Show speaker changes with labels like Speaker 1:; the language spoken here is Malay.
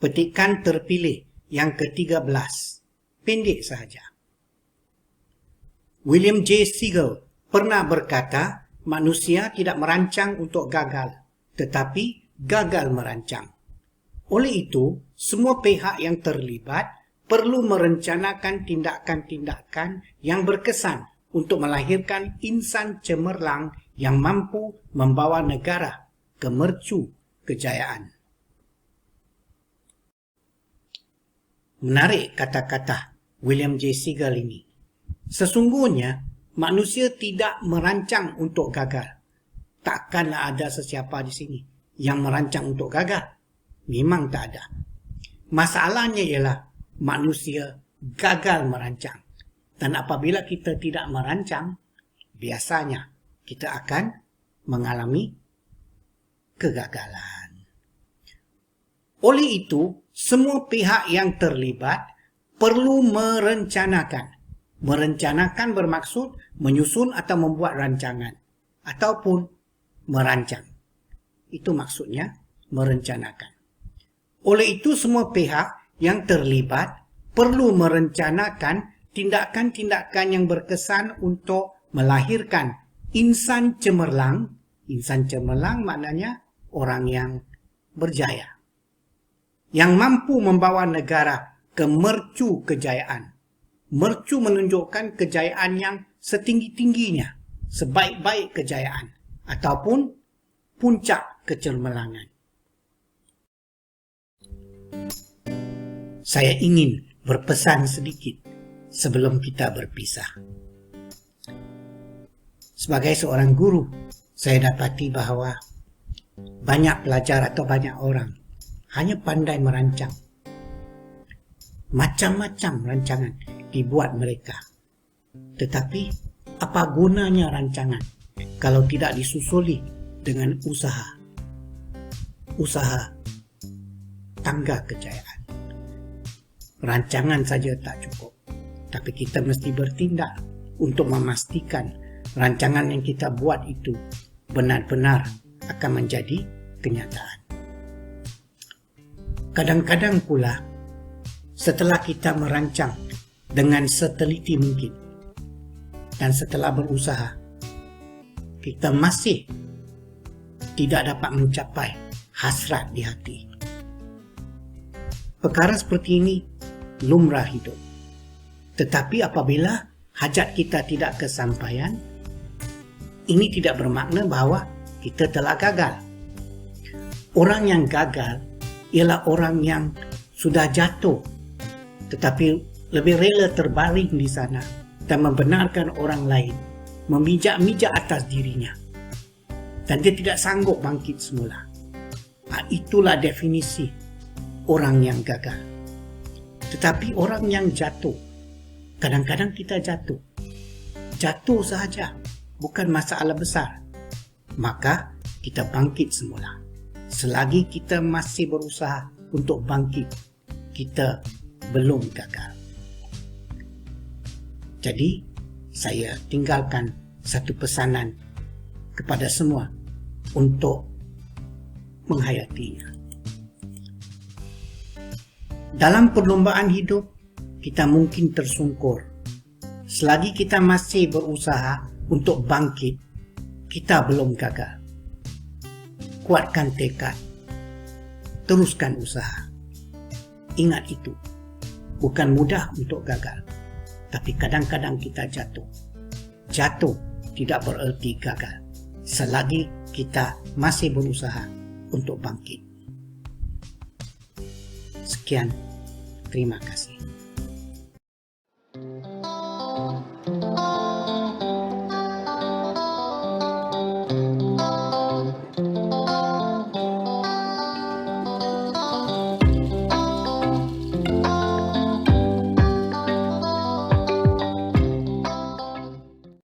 Speaker 1: petikan terpilih yang ke-13. Pendek sahaja. William J. Siegel pernah berkata, manusia tidak merancang untuk gagal, tetapi gagal merancang. Oleh itu, semua pihak yang terlibat perlu merencanakan tindakan-tindakan yang berkesan untuk melahirkan insan cemerlang yang mampu membawa negara ke mercu kejayaan. Menarik kata-kata William J. Siegel ini. Sesungguhnya, manusia tidak merancang untuk gagal. Takkanlah ada sesiapa di sini yang merancang untuk gagal. Memang tak ada. Masalahnya ialah manusia gagal merancang. Dan apabila kita tidak merancang, biasanya kita akan mengalami kegagalan. Oleh itu, semua pihak yang terlibat perlu merencanakan. Merencanakan bermaksud menyusun atau membuat rancangan ataupun merancang. Itu maksudnya merencanakan. Oleh itu semua pihak yang terlibat perlu merencanakan tindakan-tindakan yang berkesan untuk melahirkan insan cemerlang. Insan cemerlang maknanya orang yang berjaya, yang mampu membawa negara ke mercu kejayaan. Mercu menunjukkan kejayaan yang setinggi-tingginya, sebaik-baik kejayaan, ataupun puncak kecemerlangan. Saya ingin berpesan sedikit sebelum kita berpisah. Sebagai seorang guru, saya dapati bahawa banyak pelajar atau banyak orang hanya pandai merancang. Macam-macam rancangan dibuat mereka. Tetapi apa gunanya rancangan kalau tidak disusuli dengan usaha? Usaha tangga kejayaan. Rancangan saja tak cukup. Tapi kita mesti bertindak untuk memastikan rancangan yang kita buat itu benar-benar akan menjadi kenyataan. Kadang-kadang pula, setelah kita merancang dengan seteliti mungkin dan setelah berusaha, kita masih tidak dapat mencapai hasrat di hati. Perkara seperti ini lumrah hidup. Tetapi apabila hajat kita tidak kesampaian, ini tidak bermakna bahawa kita telah gagal. Orang yang gagal ialah orang yang sudah jatuh, tetapi lebih rela terbaring di sana dan membenarkan orang lain memijak-mijak atas dirinya. Dan dia tidak sanggup bangkit semula. Itulah definisi orang yang gagal. Tetapi orang yang jatuh, kadang-kadang kita jatuh. Jatuh sahaja, bukan masalah besar. Maka kita bangkit semula. Selagi kita masih berusaha untuk bangkit, kita belum gagal. Jadi, saya tinggalkan satu pesanan kepada semua untuk menghayatinya. Dalam perlombaan hidup, kita mungkin tersungkur. Selagi kita masih berusaha untuk bangkit, kita belum gagal. Kuatkan tekad, teruskan usaha. Ingat itu, bukan mudah untuk gagal, tapi kadang-kadang kita jatuh. Jatuh tidak bererti gagal, selagi kita masih berusaha untuk bangkit. Sekian, terima kasih.